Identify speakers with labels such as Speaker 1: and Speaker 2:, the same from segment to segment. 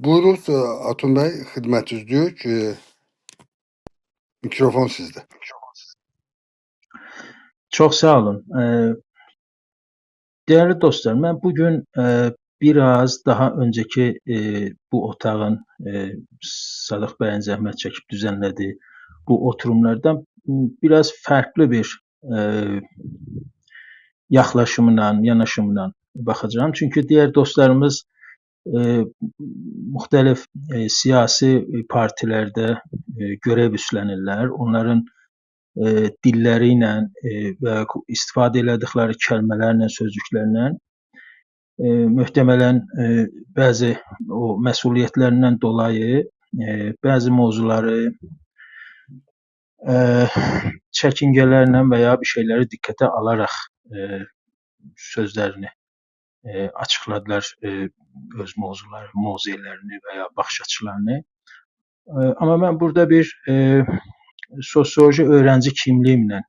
Speaker 1: Buyurunuz Atun Bey, hizmetinizdeyik. Mikrofon sizde.
Speaker 2: Çox sağ olun. Değerli dostlar, mən bugün biraz daha önceki bu otağın Sadıq bəyin zəhmət çəkib düzenlədiyi bu oturumlardan biraz farklı bir yaxlaşımla, yanaşımla baxacağım. Çünki diğer dostlarımız müxtəlif siyasi partilərdə görev üstlənirlər. Onların dilləri ilə və istifadə elədikləri kəlmələrlə, sözcüklərlə möhtəmələn bəzi o məsuliyyətlərindən dolayı bəzi mövzuları çəkingələrlə və ya bir şeyləri diqqətə alaraq sözlərini açıqladılar, öz mövzularını və ya baxış açılarını. Amma mən burada bir sosioloji öğrenci kimliğimlə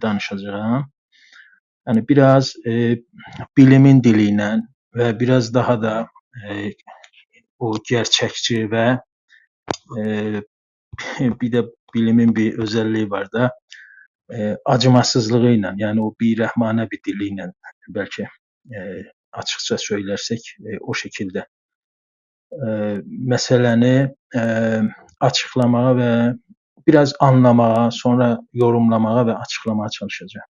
Speaker 2: danışacağım. Yani biraz bilimin diliyle ve biraz daha da o gerçekçi ve bir de bilimin bir özelliği var da acımasızlığıyla, yani o birrahmane bir diliyle belki açıkça söylersek o şekilde meseleni açıklamağa ve biraz anlamağa, sonra yorumlamağa ve açıklamaya çalışacağım.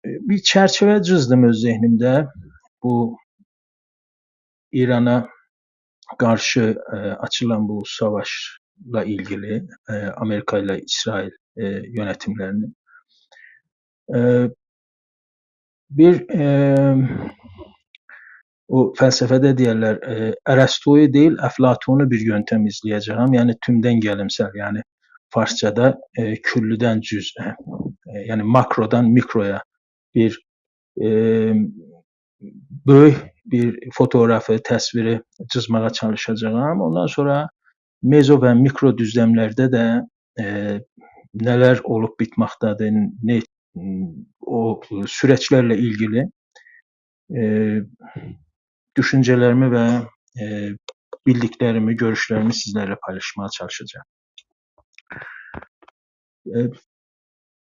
Speaker 2: Bir çerçeve çizdim öz zihnimde. Bu İran'a karşı açılan bu savaşla ilgili Amerika ile İsrail yönetimlerini. Bir o felsefede deyirlər, Ərəstuyu değil, Əflatunu bir yöntem izleyeceğim. Yani tümden gelimsel, yani Farsçada küllüden cüz'e, yani makrodan mikroya bir böyük bir fotoğrafı, təsviri çizməyə çalışacağım. Ondan sonra mezo və mikro düzləmlərdə də nələr olub bitməkdədir, o süreçlerle ilgili düşüncelerimi ve bildiklerimi, görüşlerimi sizlerle paylaşmaya çalışacağım.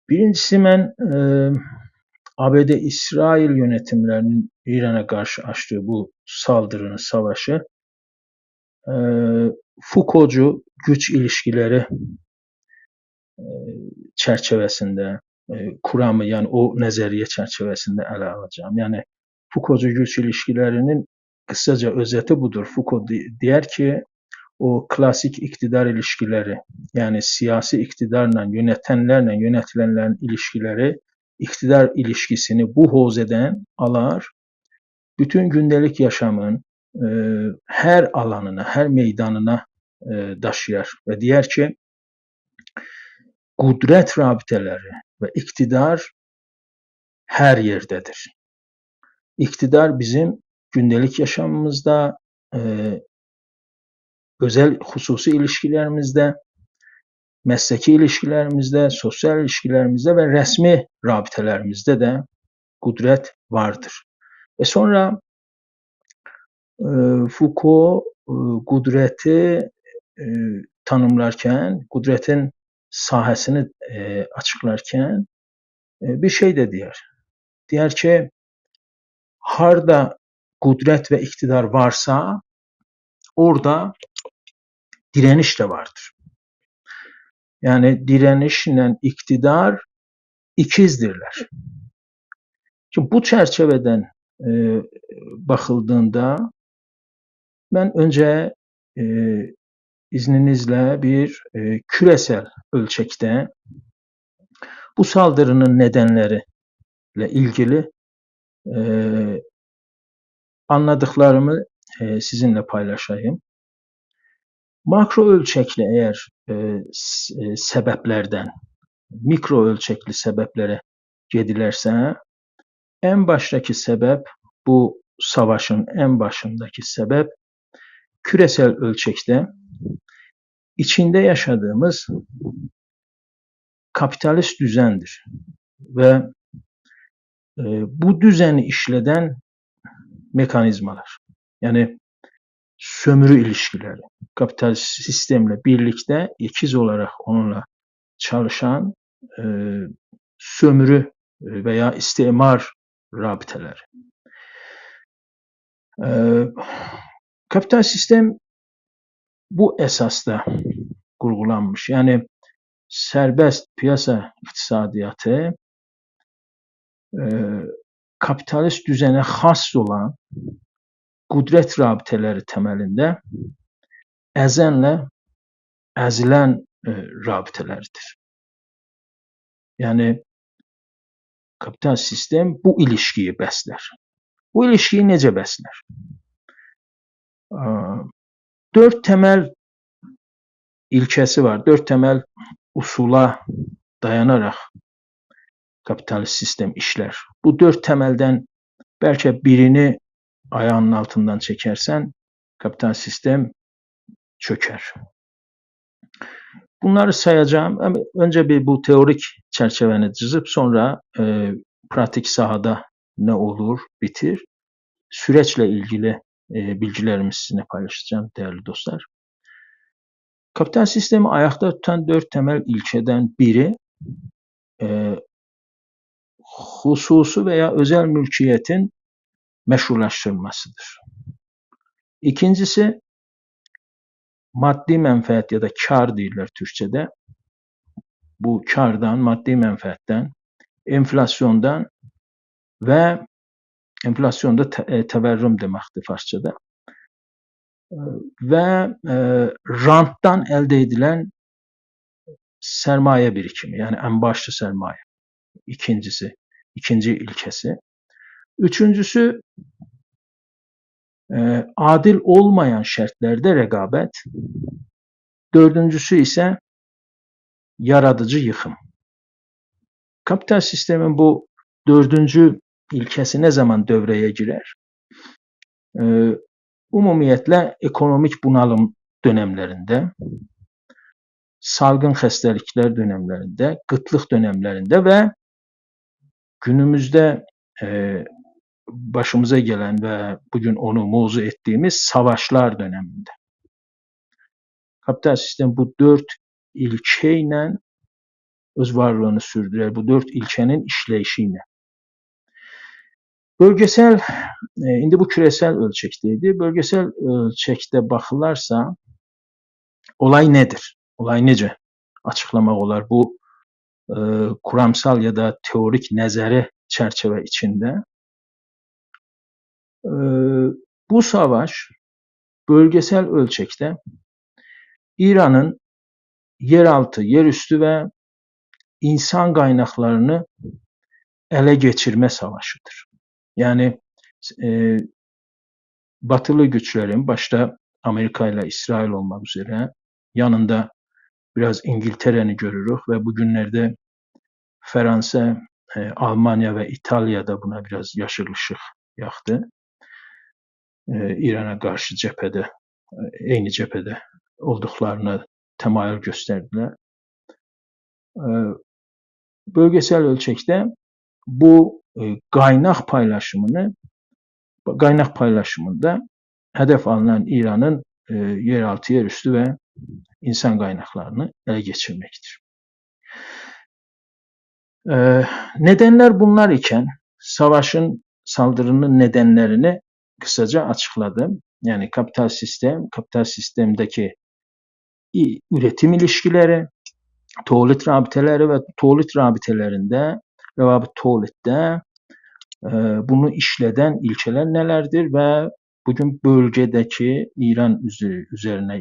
Speaker 2: Birincisi mən ABD-İsrail yönetimlerinin İran'a karşı açtığı bu saldırının, savaşı Foucault'cu güç ilişkileri çerçevesinde kuramı, yani o nezeriye çerçevesinde ele alacağım. Yani Foucault'cu güç ilişkilerinin kısaca özeti budur. Foucault der ki o klasik iktidar ilişkileri, yani siyasi iktidarla yönetenlerle yönetilenlerin ilişkileri, iktidar ilişkisini bu hovzeden alar, bütün gündelik yaşamın her alanına, her meydanına daşıyar ve diyer ki kudret rabiteleri ve iktidar her yerdedir. İktidar bizim gündelik yaşamımızda, özel hususi ilişkilerimizde, mesleki ilişkilerimizde, sosyal ilişkilerimizde ve resmi rabitelerimizde de kudret vardır. Ve sonra Foucault kudreti tanımlarken, kudretin sahasını açıklarken bir şey de diyer. Diyer ki harda kudret ve iktidar varsa orada direniş de vardır. Yani direnişle iktidar ikizdirler. Şimdi bu çerçeveden bakıldığında ben önce izninizle bir küresel ölçekte bu saldırının nedenleriyle ilgili anladıklarımı sizinle paylaşayım. Makro ölçekli eğer sebeplerden mikro ölçekli sebeplere gedilerse, en baştaki sebep, bu savaşın en başındaki sebep küresel ölçekte içinde yaşadığımız kapitalist düzendir ve bu düzeni işleden mekanizmalar. Yani sömürü ilişkileri. Kapitalist sistemle birlikte ikiz olarak onunla çalışan sömürü veya istimar rabiteleri. Kapital sistem bu əsasda qurgulanmış. Yəni sərbəst piyasa iqtisadiyyatı kapitalist düzənə xas olan qüdrət rabitələri təməlində əzənlə əzilən rabitələrdir. Yəni kapital sistem bu ilişkiyi bəslər. Bu ilişkiyi necə bəslər? 4 təməl ilkəsi var. 4 təməl usula dayanaraq kapitalist sistem işlər. Bu 4 təməldən bəlkə birini ayağının altından çəkərsən, kapital sistem çökər. Bunları sayacağım. Öncə bir bu teorik çərçivəni cızıb, sonra pratik sahada nə olur, bitir. Süreçlə ilgili bilgilərimi sizinlə paylaşacağım, dəyərli dostlar. Kapital sistemi ayaqda tutan 4 təməl ilkədən biri xüsusi və ya özəl mülkiyyətin məşrulaşdırılmasıdır. İkincisi, maddi mənfəət ya da kar deyirlər türkçədə. Bu kardan, maddi mənfəətdən, enflasyondan və enflasyonda təvərrüm deməkdir farsçada və rantdan əldə edilən sərmayə birikimi, yəni ən başlı sərmayə. İkinci ilkəsi. Üçüncüsü, adil olmayan şərtlərdə rəqabət. Dördüncüsü isə yaradıcı yıxım. Kapital sistemin bu dördüncü ilkəsi nə zaman dövrəyə girər? Ümumiyyətlə ekonomik bunalım dönəmlərində, salgın xəstəliklər dönəmlərində, qıtlıq dönəmlərində və günümüzdə başımıza gələn və bugün onu mövzu etdiyimiz savaşlar dönəmində. Kapital sistem bu 4 ilkə ilə öz varlığını sürdürər, bu 4 ilkənin işləyişi ilə. Bölgesel, indi bu küresel ölçekdeydi. Bölgesel ölçekdə baxılarsa, olay nedir? Olay necə açıqlamaq olar bu kuramsal ya da teorik nəzəri çərçivə içində? Bu savaş bölgesel ölçekdə İranın yeraltı, yerüstü və insan qaynaqlarını ələ geçirmə savaşıdır. Yəni batılı güçlərin, başda Amerika ilə İsrail olmaq üzrə, yanında biraz İngiltərəni görürük və bu günlərdə Fransa, Almanya və İtaliya da buna biraz yaşıl ışıq yaxdı. İrana qarşı cəbhədə, eyni cəbhədə olduqlarını təmayül göstərdilər. Bölgesel ölçekdə bu qaynaq paylaşımında hədəf alınan İranın yeraltı, yerüstü və insan qaynaqlarını ələ geçirməkdir. Nedenlər bunlar ikən savaşın, saldırının nedenlərini kısaca açıkladım. Yani kapital sistemdeki üretim ilişkiləri, tolid rabitələri və tolid rabitələrində rəvabit toliddə bunu işlədən ilkələr nələrdir və bugün bölgədəki İran üzərinə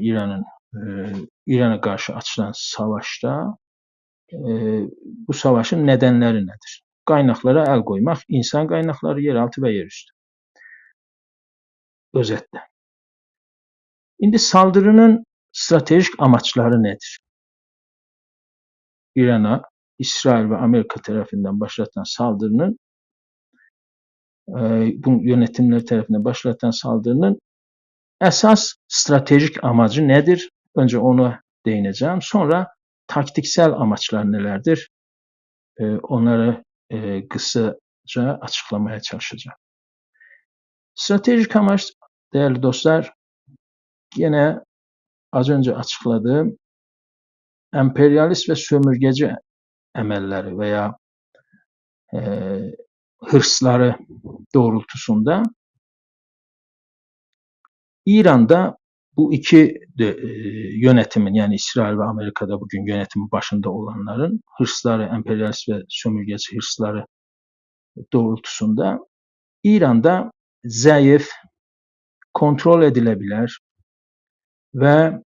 Speaker 2: İrana qarşı açılan savaşda bu savaşın nədənləri nədir? Qaynaqlara əl qoymaq, insan qaynaqları, yeraltı və yerüstü. Özətlə. İndi saldırının stratejik amaçları nedir? İrana, İsrail və Amerika tərəfindən başlatılan saldırının, bu yönetimlər tərəfindən başlatılan saldırının əsas stratejik amacı nədir? Öncə ona değinəcəm. Sonra taktiksel amaçlar nelerdir? Onları kısaca açıklamaya çalışacağım. Stratejik amaç, değerli dostlar, yine az önce açıkladığım emperyalist ve sömürgeci emelleri veya hırsları doğrultusunda İran'da bu iki yönetimin, yani İsrail ve Amerika'da bugün yönetimin başında olanların hırsları, emperyalist ve sömürgeci hırsları doğrultusunda İran'da zayıf, kontrol edilebilir ve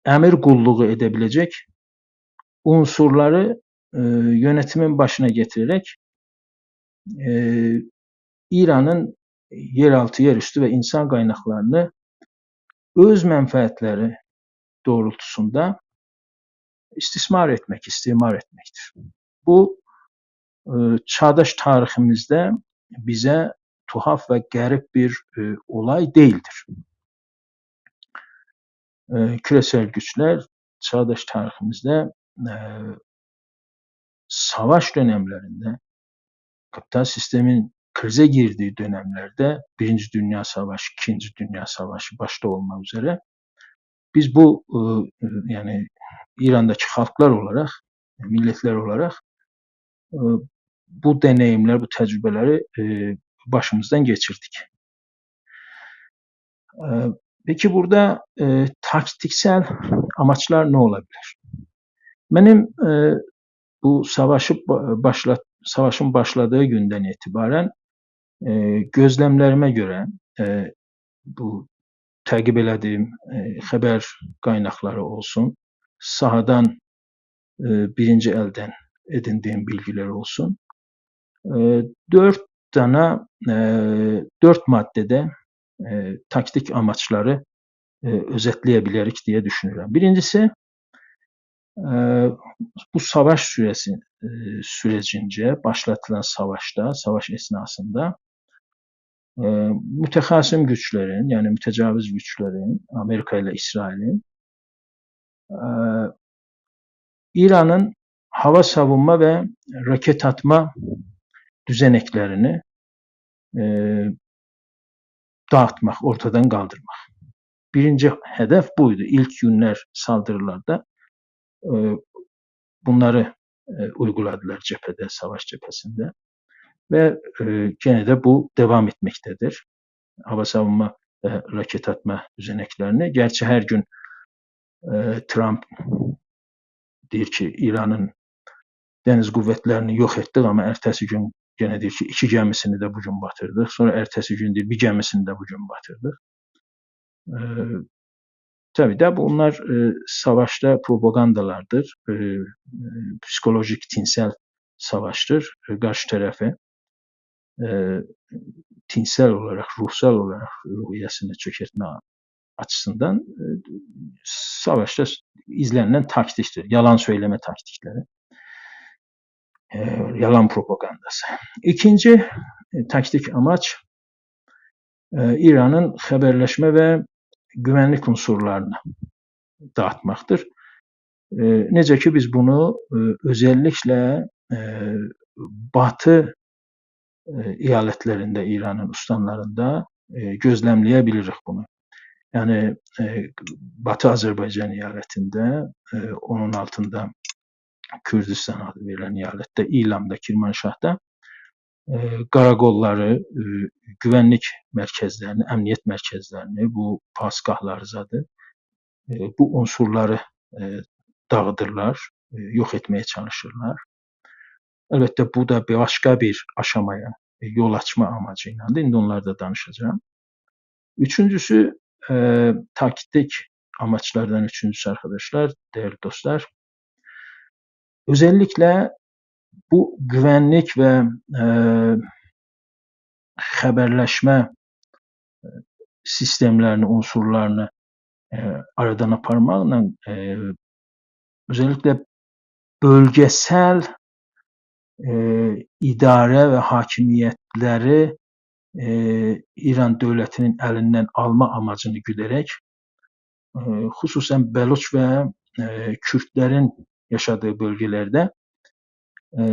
Speaker 2: emir kulluğu edebilecek unsurları yönetimin başına getirerek İran'ın yeraltı, yerüstü ve insan kaynaklarını öz menfaatleri doğrultusunda istismar etmek, istimar etmektir. Bu çağdaş tariximizdə bizə tuhaf və qərib bir olay değildir. Küresel güçler çağdaş tariximizdə savaş dönemlerinde, kapital sistemin krize girdiği dönemlerde, Birinci Dünya Savaşı, İkinci Dünya Savaşı başta olmak üzere biz bu yani İran'daki halklar olarak, milletler olarak bu deneyimler, bu tecrübeleri başımızdan geçirdik. Peki burada taktiksel amaçlar ne olabilir? Benim bu savaşın başladığı günden itibaren gözlemlerime göre bu təqib elədiyim xəbər qaynaqları olsun, sahadan birinci elden edindiğim bilgiler olsun, dört maddede taktik amaçları özetleyebilirik diye düşünüyorum. Birincisi, bu savaş sürecince başlatılan savaş esnasında mütehasim güçlerin, yani mütecavüz güçlerin, Amerika ile İsrail'in İran'ın hava savunma ve raket atma düzeneklerini dağıtmak, ortadan kaldırmak. Birinci hedef buydu. İlk günler saldırılarda bunları uyguladılar cephede, savaş cephesinde. Ve gene de bu devam etmektedir. Hava savunma ve raket atma düzeneklerini. Gerçi her gün Trump deyir ki, İran'ın deniz kuvvetlerini yok ettik, ama ertesi gün gene deyir ki, 2 gemisini de bugün batırdık. Sonra ertesi gün deyir, bir gemisini de bugün batırdık. Tabii de bunlar savaşta propagandalardır. Psikolojik, tinsel savaştır. Karşı tarafı tinsel olarak, ruhsal olarak ruhiyesini çökertme açısından savaşta izlenilen taktiktir. Yalan söyleme taktikleri. Yalan propagandası. İkinci taktik amaç İran'ın haberleşme ve güvenlik unsurlarını dağıtmaktır. Necə ki biz bunu özellikle Batı eyaletlerinde, İran'ın ustanlarında gözlemleyebiliriz bunu. Yani Batı Azerbaycan eyaletinde, onun altında Kürdistan adı verilen eyalette, İlam'da, Kirmanşah'da qaraqolları, güvenlik merkezlerini, emniyet merkezlerini, bu pasgahlarzadır, bu unsurları dağıdırlar, yok etmeye çalışırlar. Elbette bu da başka bir aşamaya yol açma amacıyla. İndi onlarda danışacağım. Üçüncüsü, taktik amaçlardan üçüncüsü arkadaşlar, değerli dostlar, özellikle bu güvenlik ve haberleşme sistemlerini, unsurlarını aradan aparmaqla özellikle bölgesel idare ve hakimiyetleri İran devletinin elinden alma amacını güderek hususen Beluç ve Kürtlerin yaşadığı bölgelerde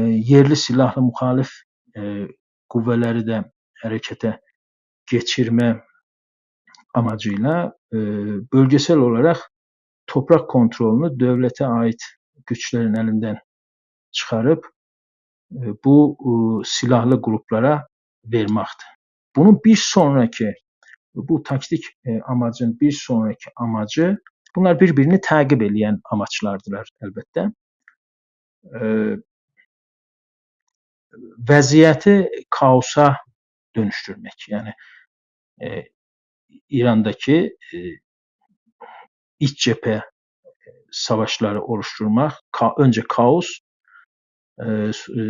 Speaker 2: yerli silahlı muhalif kuvveleri de hərəkətə keçirmə amacıyla bölgesel olarak toprak kontrolünü devlete ait güçlerin elinden çıkarıp bu silahlı gruplara vermektir. Bunun bir sonraki, bu taktik amacın bir sonraki amacı, bunlar birbirini təqib edən amaçlardılar əlbəttə. Vəziyyəti kaosa dönüştürmek. Yani İran'daki iç cephe savaşları oluşturmak, önce kaos,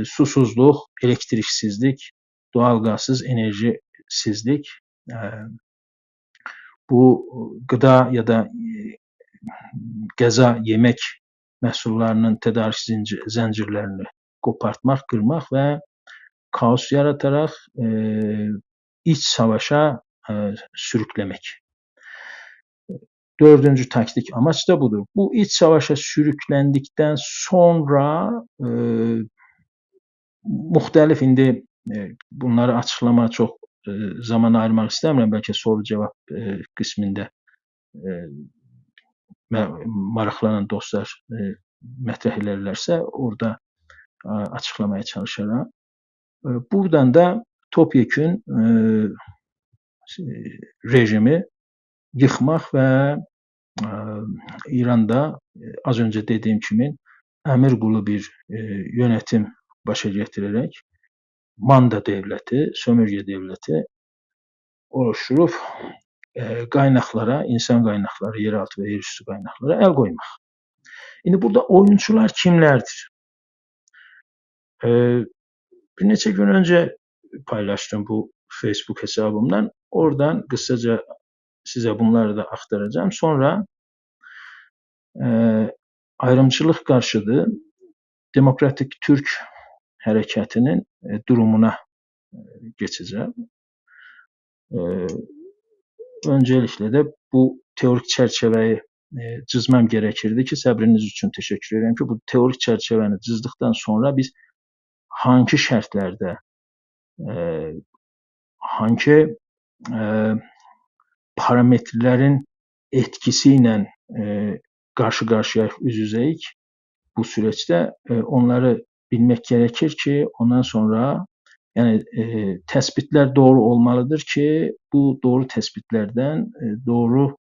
Speaker 2: susuzluk, elektriksizlik, doğalgazsız enerjisizlik, bu gıda ya da qəza, yemək məhsullarının tədarik zəncirlərini qopartmaq, qırmaq və kaos yaratarak iç savaşa sürüklemek. Dördüncü taktik amaç da budur. Bu iç savaşa sürüklendikten sonra muhtelif, indi bunları açıqlamaya çok zaman ayırmak istəmirəm. Belki soru-cevap qismində maraqlanan dostlar mətrəh edərlərsə, orada açıqlamaya çalışaram. Buradan da topyekün rejimi yıkmak ve İran'da az önce dediğim kimi əmir qulu bir yönetim başa getirerek manda devleti, sömürge devleti oluşturup qaynaqlara, insan qaynaqları, yeraltı ve yerüstü qaynaqlara el koymak. Şimdi burada oyuncular kimlerdir? Bir neçə gün önce paylaştım bu Facebook hesabımdan. Oradan kısaca size bunları da aktaracağım. Sonra ayrımcılık karşıtı Demokratik Türk Hareketi'nin durumuna geçeceğim. Öncelikle de bu teorik çerçeveyi çizmem gerekirdi ki, səbriniz üçün teşekkür ederim ki, bu teorik çerçeveni çizdikten sonra biz hangi şərtlərdə, hangi parametrelerin etkisiyle karşı-qarşıyayıq, üz-üzəyik bu süreçte, onları bilmek gerekir ki, ondan sonra yani tespitler doğru olmalıdır ki, bu doğru tespitlerden doğru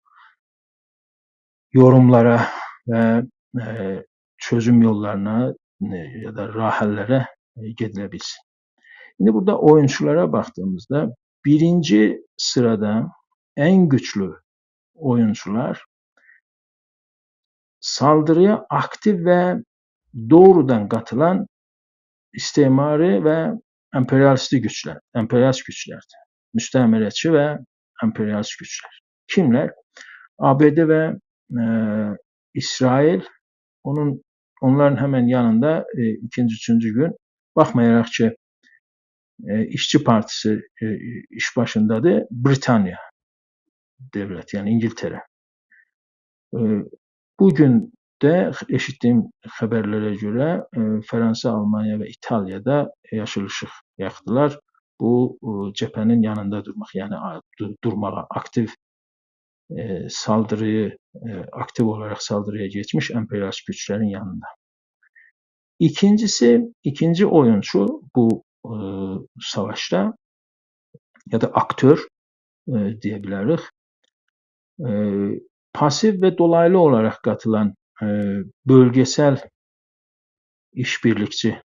Speaker 2: yorumlara ve çözüm yollarına ya da rahellere gidilebilsin. Şimdi burada oyunculara baktığımızda birinci sırada en güçlü oyuncular saldırıya aktif ve doğrudan katılan istimari ve emperyalist güçlerdir. Müstemeretçi ve emperyalist güçler. Kimler? ABD ve İsrail, onların hemen yanında ikinci, üçüncü gün, bakmayarak ki İşçi Partisi iş başındadır, Britanya devlet, yani İngiltere. Bugün de eşittiğim haberlere göre Fransa, Almanya ve İtalya'da yaşıl ışık yaktılar. Bu cephenin yanında durmak, yani durmağa, aktif saldırıyı, aktif olarak saldırıya geçmiş emperyalist güçlerin yanında. İkinci oyuncu bu savaşta ya da aktör diyebiliriz. Pasif ve dolaylı olarak katılan bölgesel işbirlikçi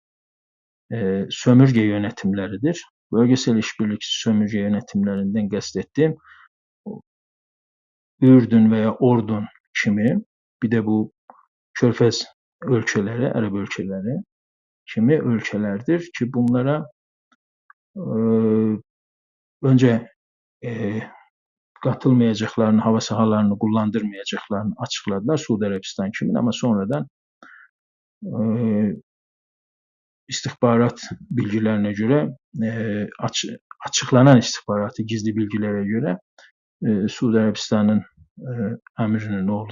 Speaker 2: sömürge yönetimleridir. Bölgesel işbirlikçi sömürge yönetimlerinden kastettiğim Ürdün veya Ordun kimi, bir de bu Körfez ölkələri, Ərəb ölkələri kimi ölkələrdir ki, bunlara önce katılmayacaklarını, hava sahalarını kullandırmayacaklarını açıkladılar Suudi Arabistan kimin, ama sonradan istihbarat bilgilerine göre, açıklanan istihbaratı gizli bilgilere göre Suudi Arabistan'ın emirinin oğlu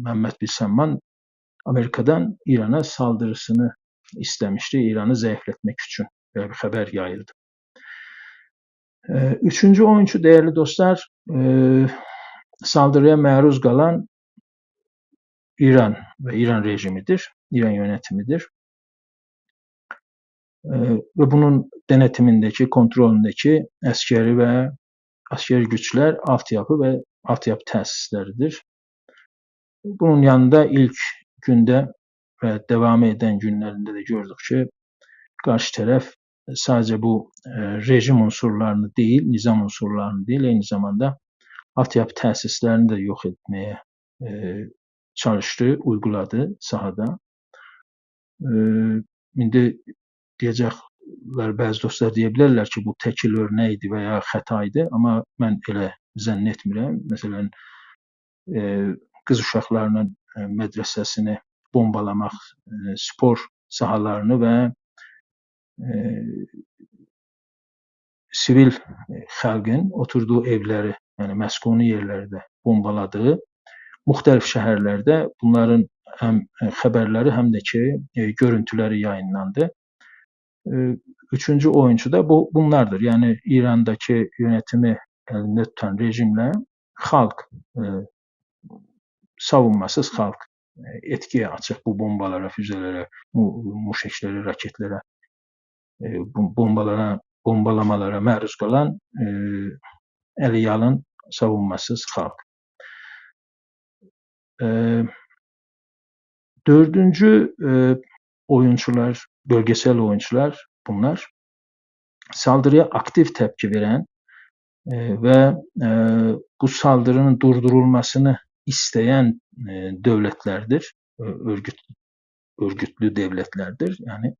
Speaker 2: Mehmed bin Salman Amerika'dan İran'a saldırısını istemişti, İran'ı zayıflatmak için, böyle bir haber yayıldı. Üçüncü oyuncu değerli dostlar, saldırıya maruz kalan İran ve İran rejimidir, İran yönetimidir. Ve bunun denetimindeki, kontrolündeki askeri güçler, altyapı ve altyapı təsisləridir. Bunun yanında ilk günde ve devam eden günlerinde de gördük ki karşı taraf sadece bu rejim unsurlarını değil, nizam unsurlarını değil, aynı zamanda altyapı təsislərini de yok etmeye çalıştı, uyguladı sahada. İndi deyəcəklər, bəzi dostlar deyə bilərlər ki, bu təkil örnəkdir və ya xəta idi, amma mən elə zənn etmirəm. Məsələn, qız uşaqlarının mədrəsəsini bombalamaq, spor sahalarını və sivil xalqın oturduğu evləri, yəni məskuni yerləri də bombaladığı müxtəlif şəhərlərdə bunların həm xəbərləri, həm də ki görüntüləri yayınlandı. Üçüncü oyuncu da bunlardır. Yəni İrandakı yönetimi əlində tutan rejimlə xalq, savunmasız xalq etkiyə açıq bu bombalara, füzelərə, muşeşlərə, raketlərə, bombalamalara məruz qalan əliyalın savunmasız xalq. Dördüncü oyuncular, bölgesel oyuncular bunlar. Saldırıya aktif tepki veren ve bu saldırının durdurulmasını isteyen devletlerdir. Örgütlü devletlerdir. Yani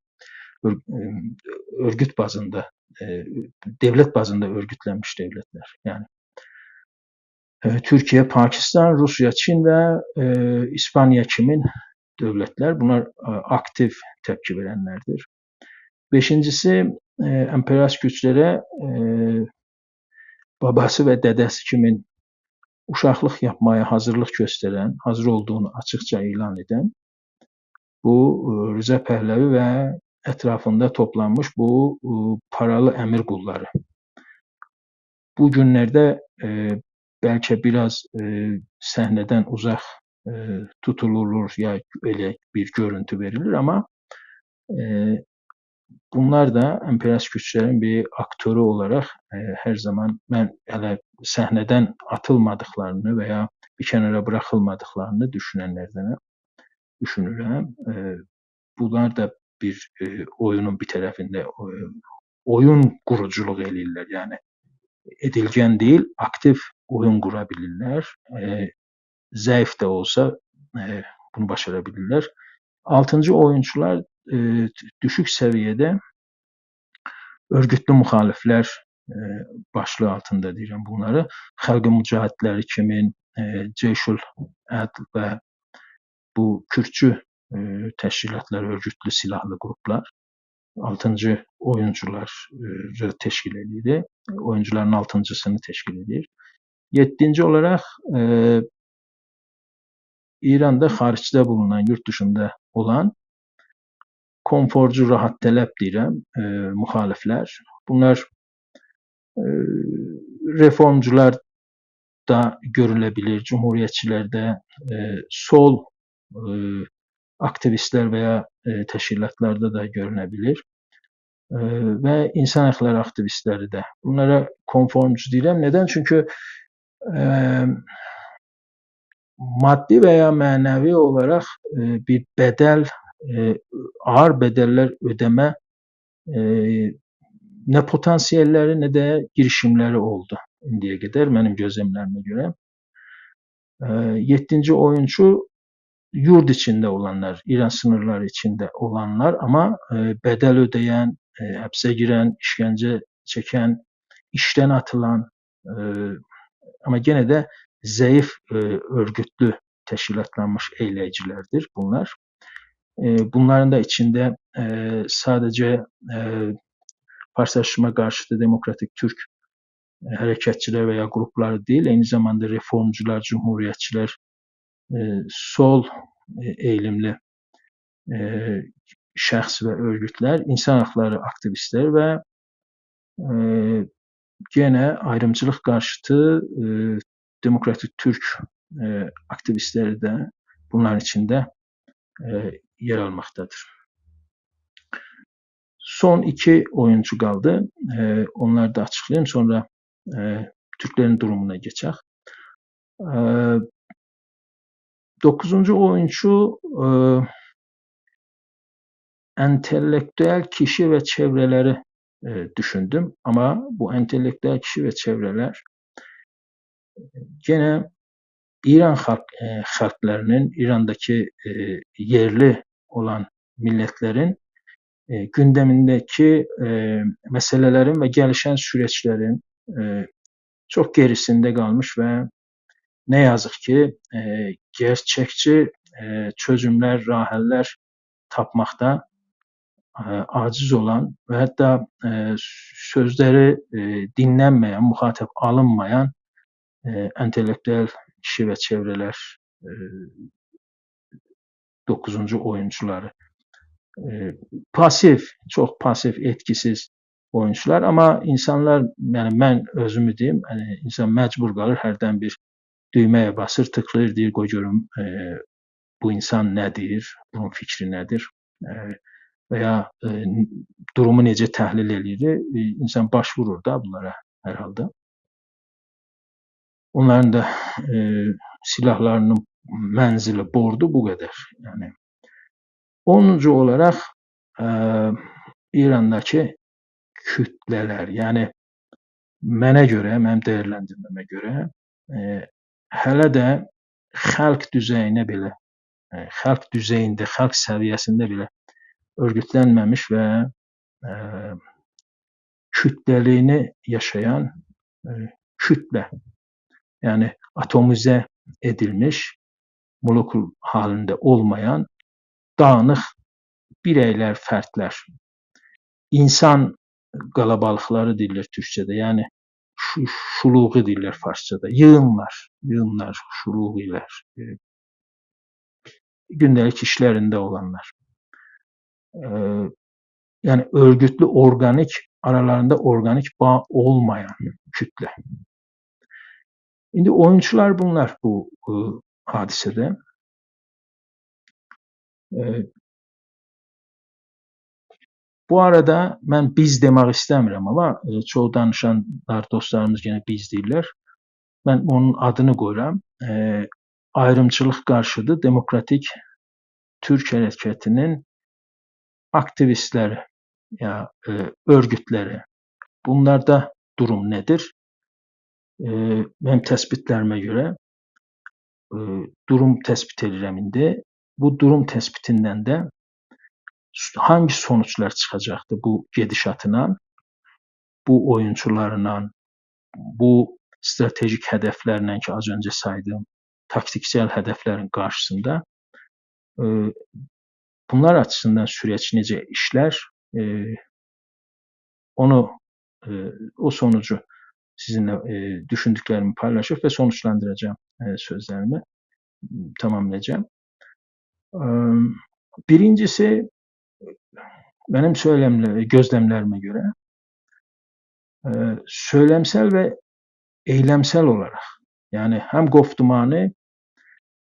Speaker 2: örgüt bazında, devlet bazında örgütlenmiş devletler. Yani Türkiye, Pakistan, Rusya, Çin ve İspanya kimin devletler. Bunlar aktif tepki verenlerdir. Beşincisi, emperyalist güçlere babası ve dedesi kimin uşaqlıq yapmaya hazırlıq gösteren, hazır olduğunu açıkça ilan eden bu Rıza Pəhləvi ve etrafında toplanmış bu paralı əmir qulları. Bu günlerde belki biraz səhnədən uzaq tutulur ya öyle bir görüntü verilir ama bunlar da emperyalist güçlerin bir aktörü olarak her zaman ben hele səhnədən atılmadıklarını veya bir kenara bırakılmadıklarını düşünenlerden düşünürəm. Bunlar da bir oyunun bir tərəfində oyun quruculuq eləyirlər. Yəni edilgen değil, aktif oyun kurabilirler. Zayıf da olsa bunu başarabilirler. Altıncı oyuncular düşük seviyede örgütlü muhalifler başlığı altında deyirəm bunları. Xalqın mücahidləri kimin, Ceyşul Ədl və bu Kürtçü təşkilatlar, örgütlü silahlı gruplar 6. oyuncuları teşkil edir. Oyuncuların 6.sını teşkil edir. 7. olarak İran'da xaricdə bulunan, yurt dışında olan konforcu, rahat tələb deyirəm, müxaliflər. Bunlar reformcular da görülebilir, cumhuriyetçilerde sol aktivistler veya teşkilatlarda da görünebilir. Ve insan hakları aktivistleri de. Bunlara konformcu deyirəm. Neden? Çünkü maddi veya manevi olarak bir bedel, ağır bedeller ödeme ne potansiyelleri ne de girişimleri oldu indiye kadar benim gözlemlerime göre. 7. oyuncu yurt içinde olanlar, İran sınırları içinde olanlar ama bedel ödeyen, hapse giren, işkence çeken, işten atılan ama gene de zayıf örgütlü teşkilatlanmış eyleyicilerdir bunlar. Bunların da içinde sadece Farslaşma karşıtı Demokratik Türk hareketçiler veya grupları değil, aynı zamanda reformcular, cumhuriyetçiler, sol eğilimli şəxs və örgütlər, insan hakları aktivistlər və gene ayrımcılıq qarşıtı Demokratik Türk aktivistləri də bunların içində yer almaqdadır. Son iki oyuncu qaldı. Onları da açıqlayayım, sonra Türklərin durumuna geçək. 9-cu oyuncu entelektüel kişi ve çevreleri düşündüm. Ama bu entelektüel kişi ve çevreler gene İran xalqlarının, İrandaki yerli olan milletlerin gündemindeki meselelerin ve gelişen süreçlerin çok gerisinde kalmış ve ne yazık ki gerçekçi çözümler, rahəller tapmakta aciz olan ve hatta sözleri dinlenmeyen, muhatap alınmayan entelektüel kişi ve çevreler 9-cu oyuncuları. Pasif, çok pasif, etkisiz oyuncular, ama insanlar, yani mən özümü deyim, insan məcbur qalır, hərdən bir düyməyə basır, tıklayır, deyir, qoy görüm bu insan nədir, bunun fikri nədir veya durumu necə təhlil edir, insan başvurur da bunlara hər halda. Onların da silahlarının mənzili, bordu bu qədər. Yani 10-cu olarak İran'daki kütleler, yani mənə görə, mənim dəyərləndirməmə görə hələ də xalq düzeyinə belə, xalq düzeyində, xalq səviyyəsində belə örgütlənməmiş və kütləliyini yaşayan kütle, yani atomize edilmiş, molekül halinde olmayan dağınıq bireyler, fərtlər, insan qalabalıqları deyirlər türkçədə, yəni şuluğu deyirlər farsçada, yığınlar, şuluğilər, gündəlik işlərində olanlar. Yani örgütlü, organik, aralarında organik bağ olmayan kütle. İndi oyuncular bunlar bu hadisede. Bu arada mən biz demək istəmirəm, ama çoğu danışanlar, dostlarımız yine biz deyirlər. Mən onun adını qoyuram. Ayrımçılıq qarşıtı Demokratik Türk Hərəkətinin aktivistləri ya örgütləri. Bunlarda durum nedir? Mənim təspitlərimə görə durum təspit edirəm indi. Bu durum təspitindən də hangi sonuçlar çıxacaqdır bu gedişatla, bu oyuncularla, bu stratejik hədəflərlə ki, az öncə saydığım taktiksel hədəflərin qarşısında bunlar açısından süreç necə işlər, o sonucu sizinle düşündüklerimi paylaşıp ve sonuçlandıracağım sözlerimi, tamamlayacağım. Birincisi, benim gözlemlerime göre söylemsel ve eylemsel olarak, yani hem goftumani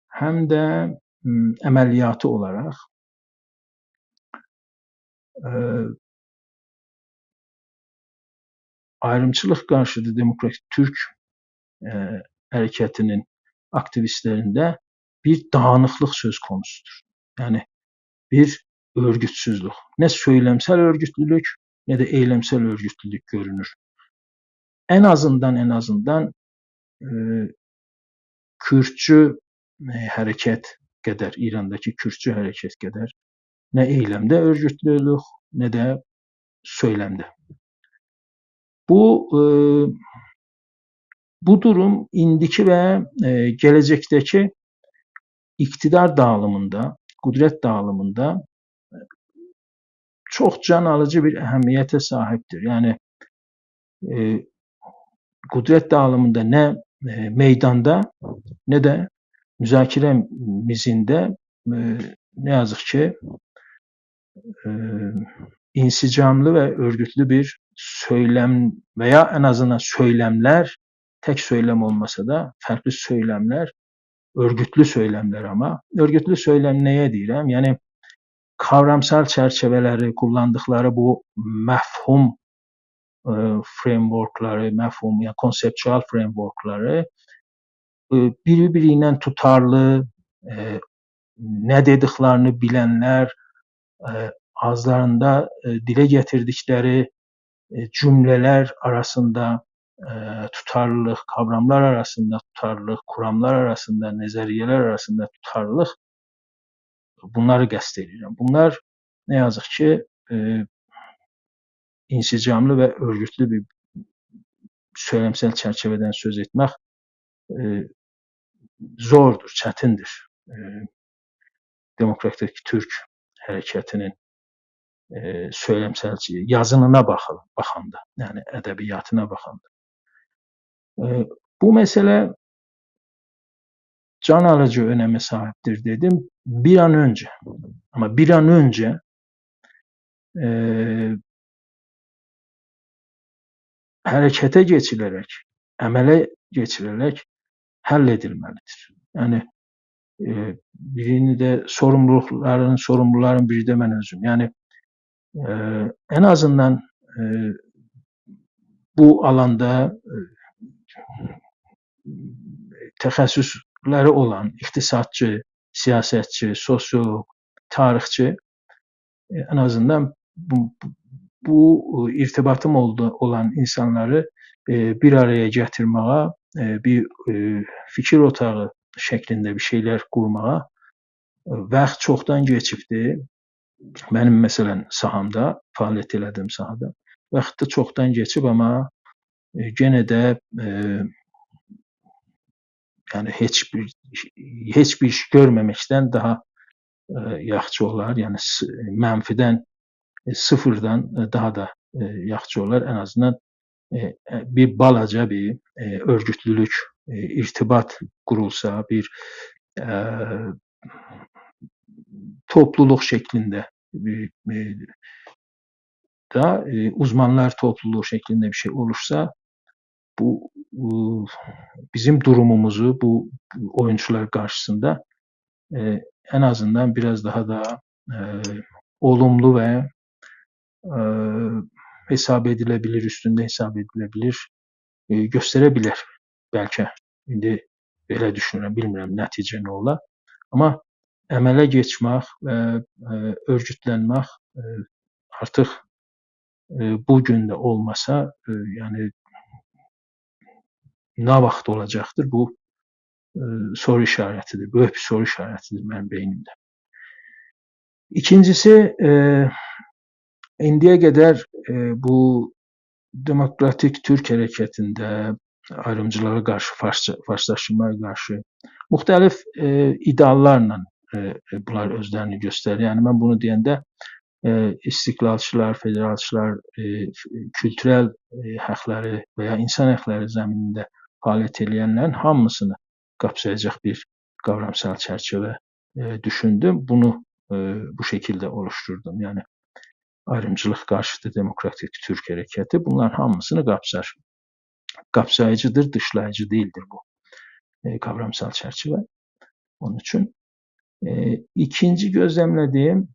Speaker 2: hem de əməliyyatı olarak ayrımçılıq qarşıtı Demokratik Türk Hərəkətinin aktivistlərində bir dağınıqlıq söz konusudur. Yani bir örgütsüzlük. Ne söylemsel örgütlülük ne de eylemsel örgütlülük görünür. En azından Kürtçü hareket kadar, İran'daki Kürtçü hareket kadar ne eylemde örgütlülük ne de söylemde. Bu durum indiki ve gelecekteki iktidar dağılımında, kudret dağılımında çok can alıcı bir ehemmiyete sahiptir. Yani kudret dağılımında ne meydanda ne de müzakere mizinde ne yazık ki insicamlı ve örgütlü bir söylem veya en azından söylemler, tek söylem olmasa da farklı söylemler, örgütlü söylemler ama. Örgütlü söylem nəyə deyirəm? Yəni kavramsal çərçivələri, kullandıkları bu məfhum frameworkları, məfhum, yəni konseptual frameworkları biri-biri ilə tutarlı, nə dediklərini bilənlər, ağızlarında dilə gətirdikləri cümlələr arasında tutarlılıq, kavramlar arasında tutarlılıq, kuramlar arasında, nəzəriyyələr arasında tutarlılıq, bunları qəsd edirəm. Bunlar nə yazıq ki, insicamlı və örgütlü bir söyləmsel çərçivədən söz etmək zordur, çətindir. Demokratik Türk hərəkətinin söyləmsəlçiliyi, yazınına baxanda, yəni ədəbiyyatına baxanda. Bu məsələ can alıcı öneme sahiptir dedim. Bir an önce, ama bir an önce harekete geçilerek, əmələ geçirilerek halledilmelidir. Yani birini de sorumluların biri de mən özüm. Yani en azından bu alanda təxəssüsləri olan iqtisadçı, siyasetçi, sosyolog, tarixçi en azından bu irtibatım olan insanları bir araya getirmeye, bir fikir otağı şeklinde bir şeyler kurmaya vaxt çoxdan geçibdi. Benim məsələn sahamda, fəaliyyət elədiyim sahada vaxt da çoxdan geçib, ama gene de yani hiçbir iş görmemekten daha yaxşı olar. Yani mənfidən, sıfırdan daha da yaxşı olar. En azından bir balaca bir örgütlülük, irtibat kurulsa, bir topluluk şeklinde da uzmanlar topluluğu şeklinde bir şey olursa, bu bizim durumumuzu bu oyuncular karşısında en azından biraz daha da olumlu ve hesap edilebilir, üstünde hesap edilebilir gösterebilir belki. İndi belə düşünürəm, bilmirəm nəticə nə ola. Amma əmələ geçmək və örgütlənmək artıq bugün də olmasa, yani nə vaxt olacaqdır? Bu soru işaretidir. Böyük bir soru işaretidir benim beynimde. İkincisi, indiye kadar bu Demokratik Türk hareketinde ayrımcılığa karşı, faşlaşmaya karşı muhtelif ideallarla bunlar özlerini gösterir. Yani ben bunu deyəndə istiklalçılar, federalçılar, kültürel hakları veya insan hakları zemininde fəaliyyət edənlərin hamısını kapsayacak bir kavramsal çerçeve düşündüm. Bunu bu şekilde oluşturdum. Yani ayrımcılık karşıtı Demokratik Türk hareketi bunların hamısını kapsar. Kapsayıcıdır, dışlayıcı değildir bu kavramsal çerçeve. Onun için ikinci gözlemlediğim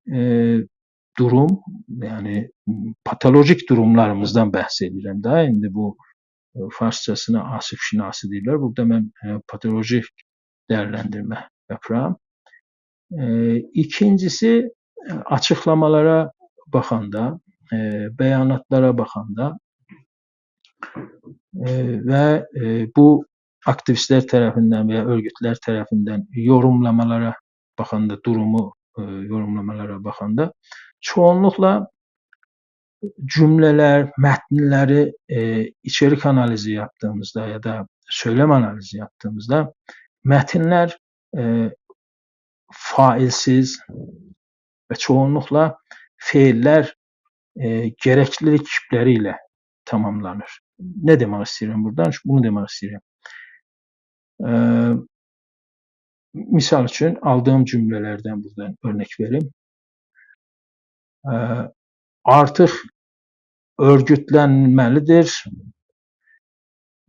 Speaker 2: durum, yani patolojik durumlarımızdan bahsedirəm daha. Indi bu farsçasına asif şinası deyirlər. Burada ben patolojik değerlendirme yapıram. İkincisi, açıklamalara baxanda, beyanatlara baxanda ve bu aktivistler tərəfindən veya örgütler tərəfindən yorumlamalara baxanda, durumu yorumlamalara baxanda çoğunlukla cümleler, metnleri içerik analizi yaptığımızda ya da söylem analizi yaptığımızda metinler failsiz ve çoğunlukla fiiller gereklilik kipleriyle tamamlanır. Ne demek istiyorum buradan? Bunu demek istiyorum. Misal için aldığım cümlelerden buradan örnek vereyim. Artık örgütlənməlidir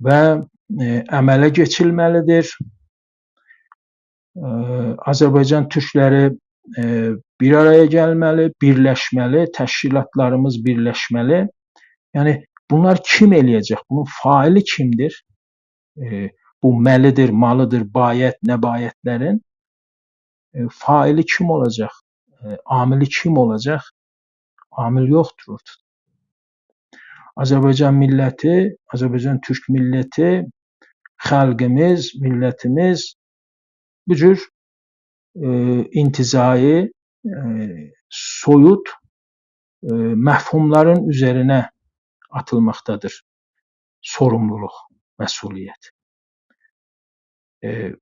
Speaker 2: və əmələ keçirilməlidir. Azərbaycan türkləri bir araya gəlməli, birləşməli, təşkilatlarımız birləşməli. Yəni bunlar kim eləyəcək? Bunun faili kimdir? Bu məlidir, malıdır, bayət, nəbayətlərin faili kim olacaq? Amili kim olacaq? Amil yoxdur ortada. Azərbaycan milləti, Azərbaycan türk milləti, xalqımız, millətimiz bu cür intizai, soyut məfhumların üzərinə atılmaqdadır sorumluluq, məsuliyyət.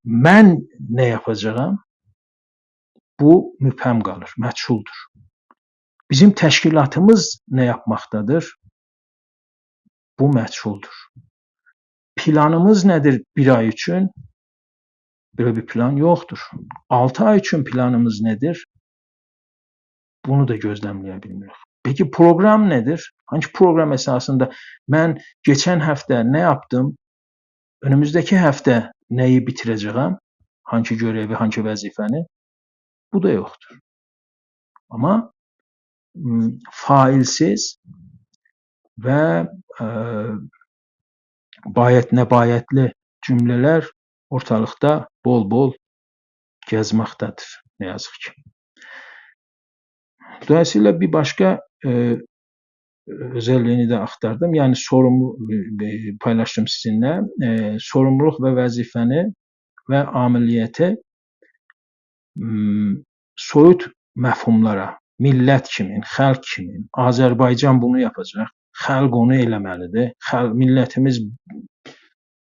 Speaker 2: Mən nə yapacağam? Bu mübhəm qalır, məchuldur. Bizim təşkilatımız nə yapmaqdadır? Bu məchuldur. Planımız nədir bir ay üçün? Belə bir plan yoxdur. 6 ay üçün planımız nədir? Bunu da gözləməyə bilmirik. Peki proqram nədir? Hangi proqram əsasında mən keçən həftə nə yapdım? Önümüzdəki həftə nəyi bitirəcəyəm? Hangi görəvi, hangi vəzifəni? Bu da yoxdur. Amma failsiz və bayət nəbayətli cümlələr ortalıqda bol-bol gəzməkdədir, nə yazıq ki. Dolayısıyla bir başqa özelliğini də axtardım. Yəni paylaşdım sizinlə. Sorumluluq və vəzifəni və amiliyyəti soyut məfhumlara, millət kimin, xalq kimin, Azərbaycan bunu yapacaq, xalq onu eləməlidir, millətimiz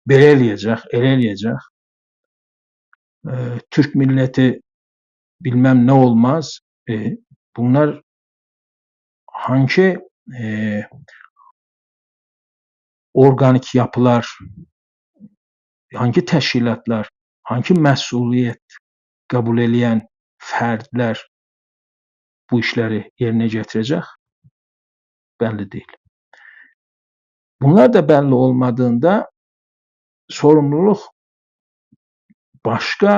Speaker 2: belə eləyəcək, elə eləyəcək, Türk milləti bilməm nə olmaz. Bunlar hangi organik yapılar, hangi təşkilatlar, hangi məsuliyyət qəbul edən fərdlər bu işləri yerinə gətirəcək? Bəlli deyil. Bunlar da bəlli olmadığında sorumluluq başqa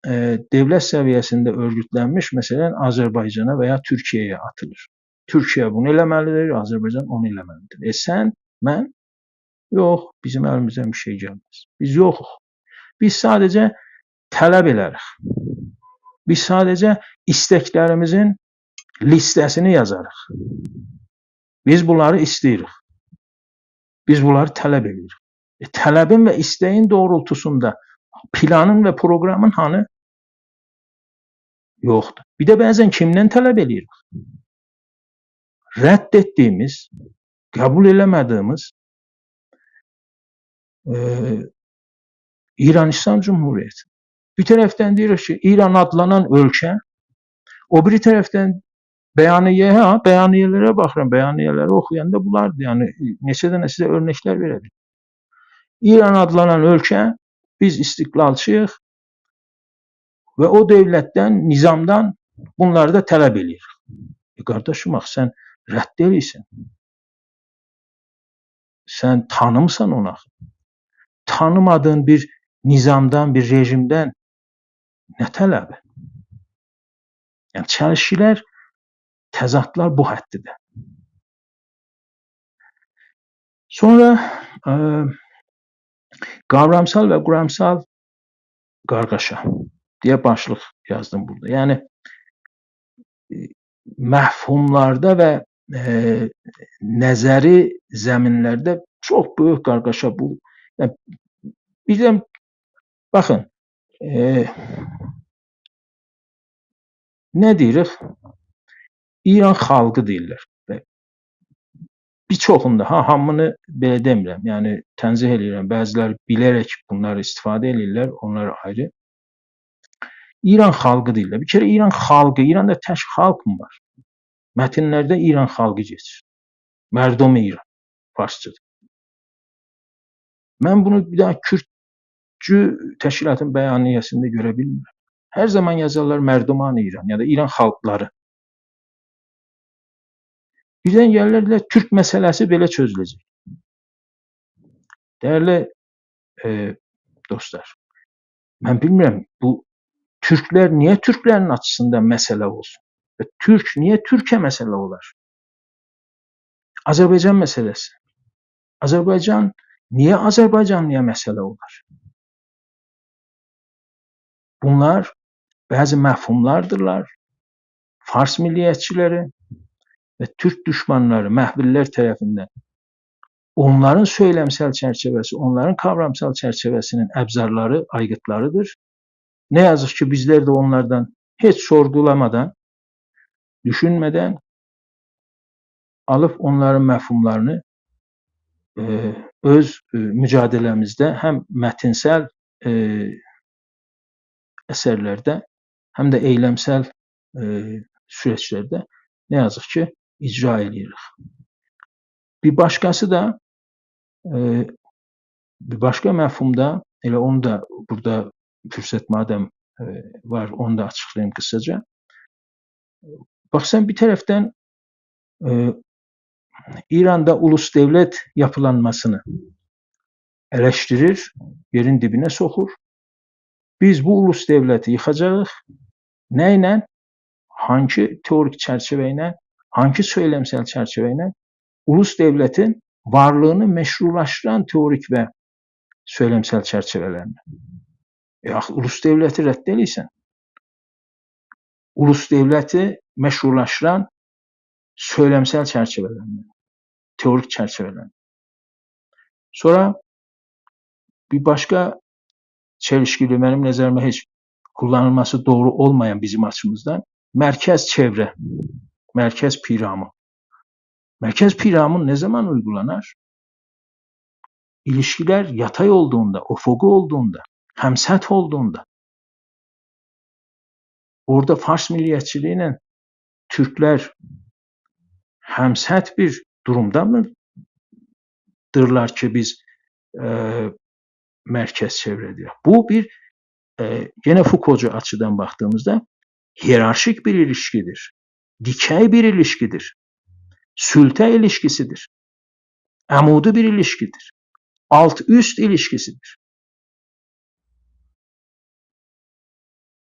Speaker 2: dövlət səviyyəsində örgütlənmiş, məsələn, Azərbaycana və ya Türkiyəyə atılır. Türkiyə bunu eləməlidir, Azərbaycan onu eləməlidir. Sən, mən? Yox, bizim əlimizdən bir şey gəlməz. Biz yoxuq. Biz sadəcə tələb edərik. Biz sadəcə istəklərimizin listəsini yazarıq. Biz bunları istəyirik. Biz bunları tələb edirik. Tələbin və istəyin doğrultusunda planın və proqramın hanı? Yoxdur. Bir də bəzən kimdən tələb edirik? Rədd etdiyimiz, qəbul eləmədiyimiz İran İslam Cumhuriyyəti. Bir tərəfdən deyirik ki, İran adlanan ölkə, o biri tərəfdən bəyaniyələrə baxıram, bəyaniyələri oxuyanda bunlardır. Yəni neçə dənə sizə örnəklər verə bilərəm. İran adlanan ölkə, biz istiqlalçıyıq və o dövlətdən, nizamdan bunları da tələb edirik. Qardaşım, sən rədd edirsən. Sən tanımsan ona. Tanımadığın bir nizamdan, bir rejimdən nə tələbi? Yəni çəlişkilər, təzadlar bu həddidə. Sonra qavramsal və quramsal qargaşa deyə başlıq yazdım burada. Yəni məfhumlarda və nəzəri zəminlərdə çox böyük qargaşa bu. Yəni, birdən baxın, nə deyirik? İran xalqı deyirlər. Bir çoxunda, hamını belə demirəm, yəni tənzih edirəm, bəziləri bilərək bunları istifadə edirlər, onlar ayrı. İran xalqı deyirlər. Bir kere İran xalqı, İranda tək xalq mı var? Mətinlərdə İran xalqı geçir. Mərdum İran, farsçadır. Mən bunu bir daha Kürdcü təşkilatın bəyaniyəsində görə bilmirəm. Hər zaman yazarlar Mərduman İran ya da İran xalqları. Birdən gəlirlər Türk məsələsi belə çözüləcək. Dəyərli dostlar, mən bilmirəm bu Türklər niyə Türklərin açısından məsələ olsun? Və Türk niyə Türkiyə məsələ olar? Azərbaycan məsələsi. Azərbaycan niyə Azərbaycanlıya məsələ olar? Bunlar bəzi məfhumlardırlar. Fars milliyyətçiləri və Türk düşmanları, məhvillər tərəfindən onların söyləmsel çərçivəsi, onların kavramsal çərçivəsinin əbzarları, aygıtlarıdır. Ne yazık ki bizler de onlardan hiç sorgulamadan, düşünmeden alıp onların məfhumlarını öz mücadiləmizdə həm mətinsel əsərlərdə, həm də eyləmsel süreçlərdə ne yazık ki icra edirik. Bir başkası da bir başka məfhumda, elə onu da burada fürsət madem var, onu da açıklayayım kısaca. Bak sen bir taraftan İran'da ulus devlet yapılanmasını eleştirir, yerin dibine sokur. Biz bu ulus devleti yıkacağız. Neyle? Hangi teorik çerçeveyle, hangi söylemsel çerçeveyle? Ulus devletin varlığını meşrulaştıran teorik ve söylemsel çerçevelerini. Ulus devleti reddedilirsen, ulus devleti meşrulaştıran söylemsel çerçevelerini, teorik çerçevelerini. Sonra bir başka çelişkili, benim nəzərimə hiç kullanılması doğru olmayan bizim açımızdan merkez çevre, merkez piramı. Merkez piramı ne zaman uygulanır? İlişkiler yatay olduğunda, ufugu olduğunda, hemsət olduğunda. Orada Fars milliyetçiliğiyle Türkler hemsət bir durumda mıdırlar ki biz merkez çevre diyor. Bu bir gene Foucault'cu açıdan baktığımızda hiyerarşik bir ilişkidir. Dikey bir ilişkidir. Sülte ilişkisidir. Amudi bir ilişkidir. Alt-üst ilişkisidir.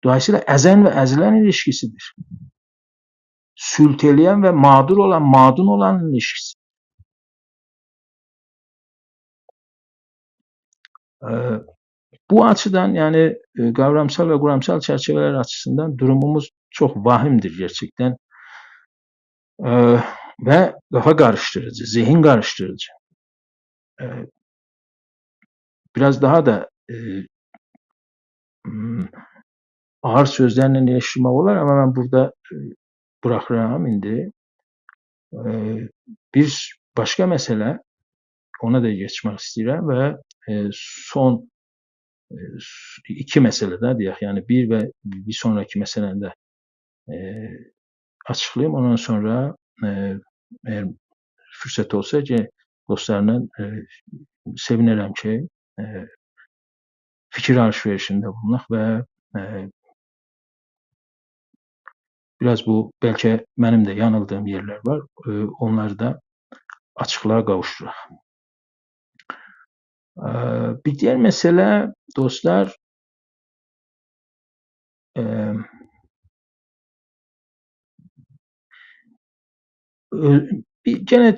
Speaker 2: Dolayısıyla ezen ve ezilen ilişkisidir. Sülteleyen ve mağdur olan, mağdun olan ilişkisi. Bu açıdan yani kavramsal ve kuramsal çerçeveler açısından durumumuz çok vahimdir gerçekten. Ve kafa karıştırıcı, zihin karıştırıcı. Biraz daha da ağır sözlerle eleştirmek olar ama ben burada bırakıram indi. Bir başka mesele, ona da geçmek istəyirəm ve son iki meselede diyək, yani bir ve bir sonraki meselede açıklayayım. Ondan sonra eğer fürsət olsa ki dostlarla sevinirəm ki fikir alışverişinde bulunaq ve biraz bu belki benim de yanıldığım yerler var. Onları da açıklığa kavuşturaq. Bir diğer mesele dostlar gene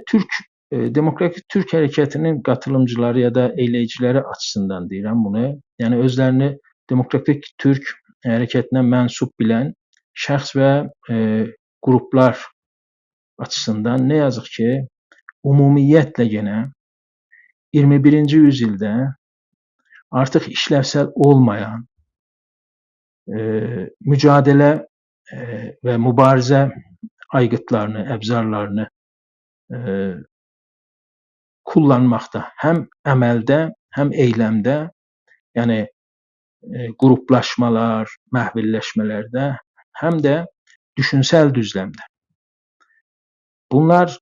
Speaker 2: Demokratik Türk Hareketi'nin katılımcıları ya da eyleyicileri açısından deyirəm bunu. Yani özlerini Demokratik Türk Hareketi'ne mensup bilen şəxs ve gruplar açısından ne yazık ki umumiyyətlə gene 21. yüzyılda artık işlevsel olmayan mücadele ve mübarize aygıtlarını, əbzarlarını kullanmakta. Hem əməldə, hem eylemde, yani gruplaşmalar, məhvilləşmələrdə, hem de düşünsel düzlemde. Bunlar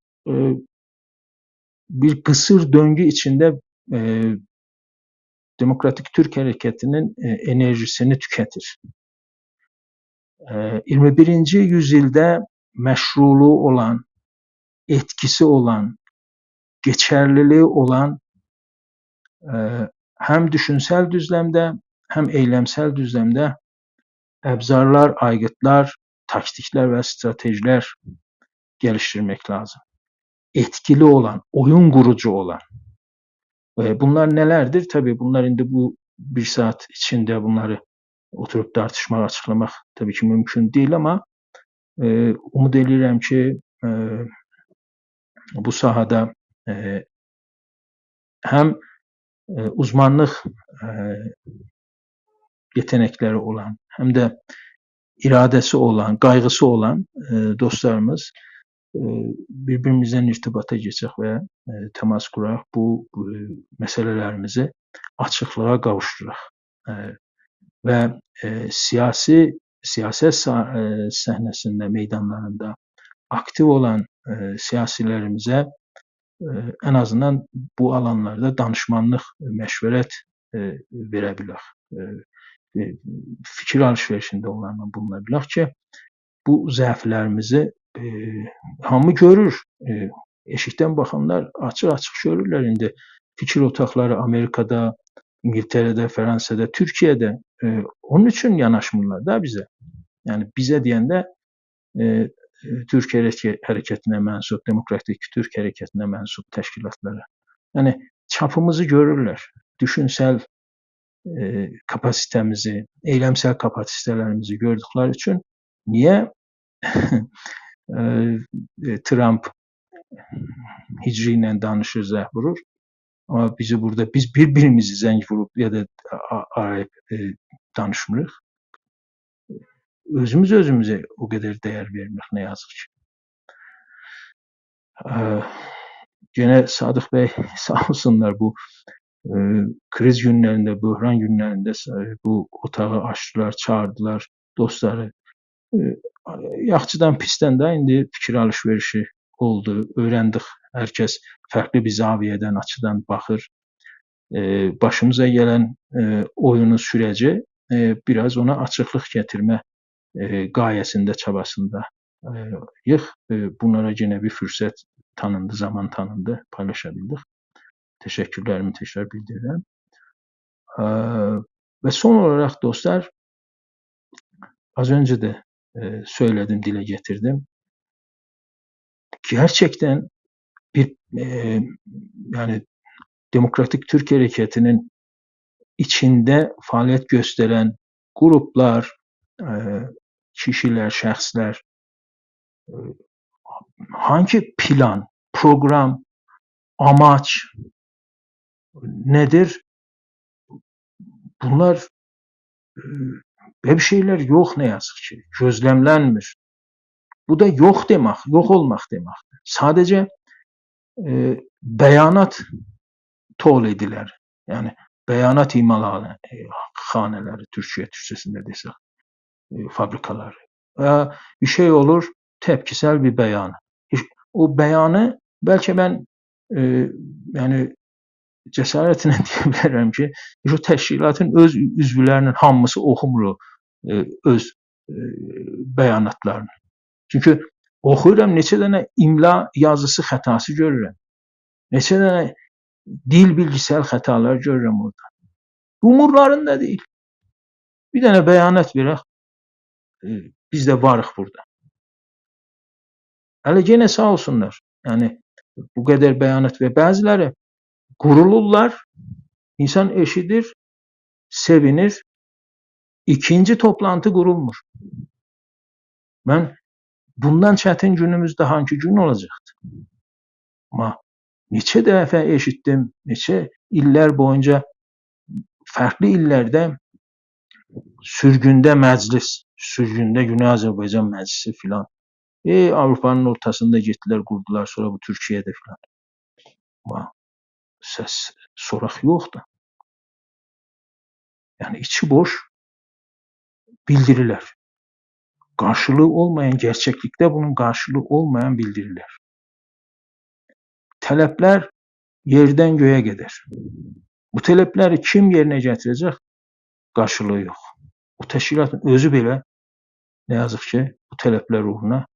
Speaker 2: bir kısır döngü içinde Demokratik Türk Hareketi'nin enerjisini tüketir. 21. yüzyılda meşruluğu olan etkisi olan, geçerliliği olan hem düşünsel düzlemde hem eylemsel düzlemde əbzarlar, aygıtlar, taktikler ve stratejiler geliştirmek lazım. Etkili olan, oyun kurucu olan. Bunlar nelerdir? Tabii bunlar indi bu bir saat içinde bunları oturup tartışmak, açıklamak tabii ki mümkün değil ama umud edirəm ki bu sahada hem uzmanlık yetenekleri olan hem de iradesi olan, kaygısı olan dostlarımız birbirimizden irtibata geçək və təmas quraq, bu məsələlərimizi açıqlığa qavuşturaq və siyaset səhnəsində, meydanlarında aktiv olan siyasilərimizə en azından bu alanlarda danışmanlıq, məşvərət verə bilək. Fikir alışverişində onlarla buluna bilək ki, bu zəiflərimizi hamı görür. Eşikdən baxanlar açıq-açıq görürlər indi. Fikir otaqları Amerikada, İngiltərədə, Fransada, Türkiyədə onun üçün yanaşmırlar da bizə. Yəni bizə deyəndə Türk hərəkətinə mənsub, Demokratik Türk hərəkətinə mənsub təşkilatlara. Yəni çapımızı görürlər. Düşünsel kapasitemizi, eylemsel kapasitelerimizi gördükleri için niye Trump Hicri ilə danışır, zəh vurur. Ama biz birbirimizi zəng vurup ya da arayıp danışmırıq. Özümüze o kadar değer vermirik, ne yazık ki. Gene Sadık Bey sağ olsunlar bu kriz günlerinde, böhran günlerinde bu otağı açtılar, çağırdılar dostları. Yaxçıdan pisdən də indi fikir alışverişi oldu, öğrendik. Herkes farklı bir zaviyeden, açıdan baxır. Başımıza gelen oyunun süreci biraz ona açıqlıq getirme gayesinde, çabasında bunlara yine bir fürsət tanındı, zaman tanındı, paylaşabildik. Teşekkürlerimi tekrar bildirirəm. Ve son olarak dostlar, az önce de söyledim, dile getirdim. Gerçekten bir yani Demokratik Türk Hareketi'nin içinde faaliyet gösteren gruplar, kişiler, şəxslər hangi plan, program, amaç nedir? Bunlar böyle bir şeyler yok ne yazık ki. Gözlemlenmir. Bu da yok demek, yok olmak demek. Sadece beyanat tol ediler. Yani beyanat imalhaneleri Türkçesinde desek, fabrikalar. Bir şey olur, tepkisel bir beyanı. O beyanı belki ben yani cesaretle diyebilirim ki şu təşkilatın öz üzvlərinin hamısı oxumur öz beyanatlarını. Çünkü oxuyuram, neçə dənə imla yazısı xətası görürəm. Neçə dənə dil bilgisayar xətalar görürəm orada. Umurlarında değil. Bir dənə beyanat verək, biz de varıq burada. Hələ gene sağ olsunlar. Yani bu kadar beyanat ve bəziləri qurulurlar, insan eşidir, sevinir, ikinci toplantı kurulmur. Ben bundan çətin günümüzdə hangi gün olacaktı? Ama neçə dəfə eşittim, neçə iller boyunca farklı illerde sürgünde meclis, sürgünde Güney Azerbaycan Meclisi filan. Avrupa'nın ortasında gittiler, kurdular, sonra bu Türkiye'de filan. Ama ses, sorak yoktu. Yani içi boş bildiriler. Karşılığı olmayan, gerçeklikte bunun karşılığı olmayan bildiriler. Talepler yerden göğe gider. Bu talepleri kim yerine getirecek? Karşılığı yok. O təşkilatın özü bile ne yazık ki bu talepler uğruna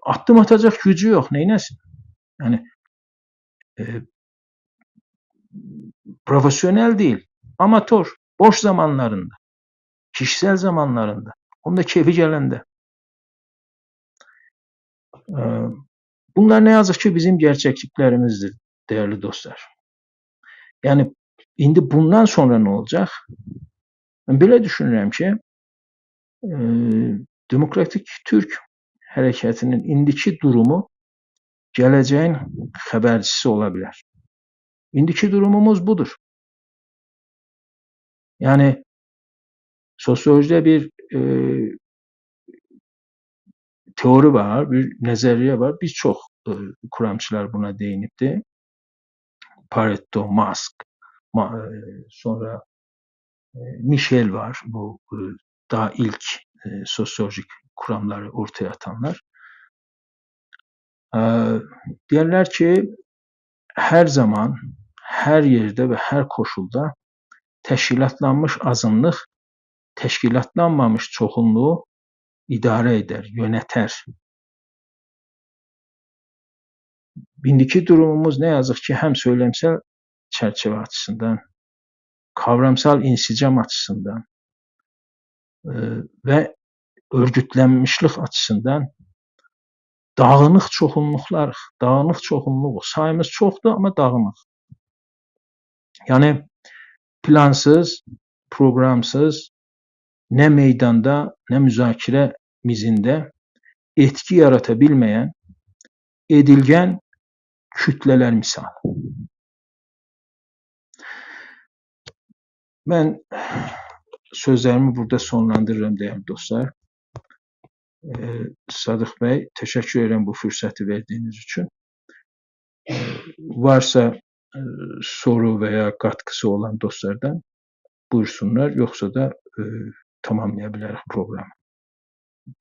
Speaker 2: addım atacaq gücü yox, neynəsin? Yəni profesyonel değil, amatör, boş zamanlarında, kişisel zamanlarında, onun da keyfi gələndə. Bunlar ne yazık ki bizim gerçekliklerimizdir değerli dostlar. Yani indi bundan sonra ne olacak? Ben belə düşünürəm ki, Demokratik Türk hərəkətinin indiki durumu gələcəyin xəbərçisi ola bilər. İndiki durumumuz budur. Yani sosyolojide bir teori var, bir nəzəriyyə var. Birçok kuramçılar buna değinibdi. Pareto, Musk, sonra Michel var. Bu daha ilk sosyolojik kuramları ortaya atanlar. Deyirlər ki, hər zaman, hər yerdə və hər koşulda təşkilatlanmış azınlıq təşkilatlanmamış çoxunluğu idarə edər, yönətər. İndiki durumumuz ne yazık ki hem söylemsel çerçeve açısından, kavramsal insicam açısından ve örgütlenmişlik açısından dağınıq çoxunluqlarıq, dağınıq çoxunluğuq. Sayımız çoxdur, amma dağınıq. Yəni plansız, proqramsız, nə meydanda, nə müzakirə mizində etki yarata bilməyən edilgən kütlələr misal. Mən sözlərimi burada sonlandırıram değerli dostlar. Sadıq bəy, təşəkkür edirəm bu fürsəti verdiğiniz üçün. Varsa soru veya katkısı olan dostlardan buyursunlar, yoksa da tamamlayabiliriz programı.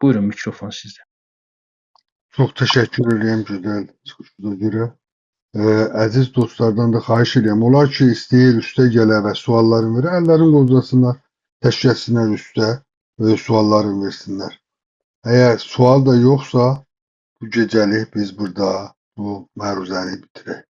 Speaker 2: Buyurun, mikrofon sizde.
Speaker 1: Çox təşəkkür edirəm gözəl çıxışınıza görə. Əziz dostlardan da xahiş edirəm. Onlar ki, istəyir üstə gələ və suallarını verə, əllərini qozlasınlar, təşkil etsinlər üstə və suallarını versinlər. Əgər sual da yoxsa, bu gecəlik biz burada bu məruzəni bitirək.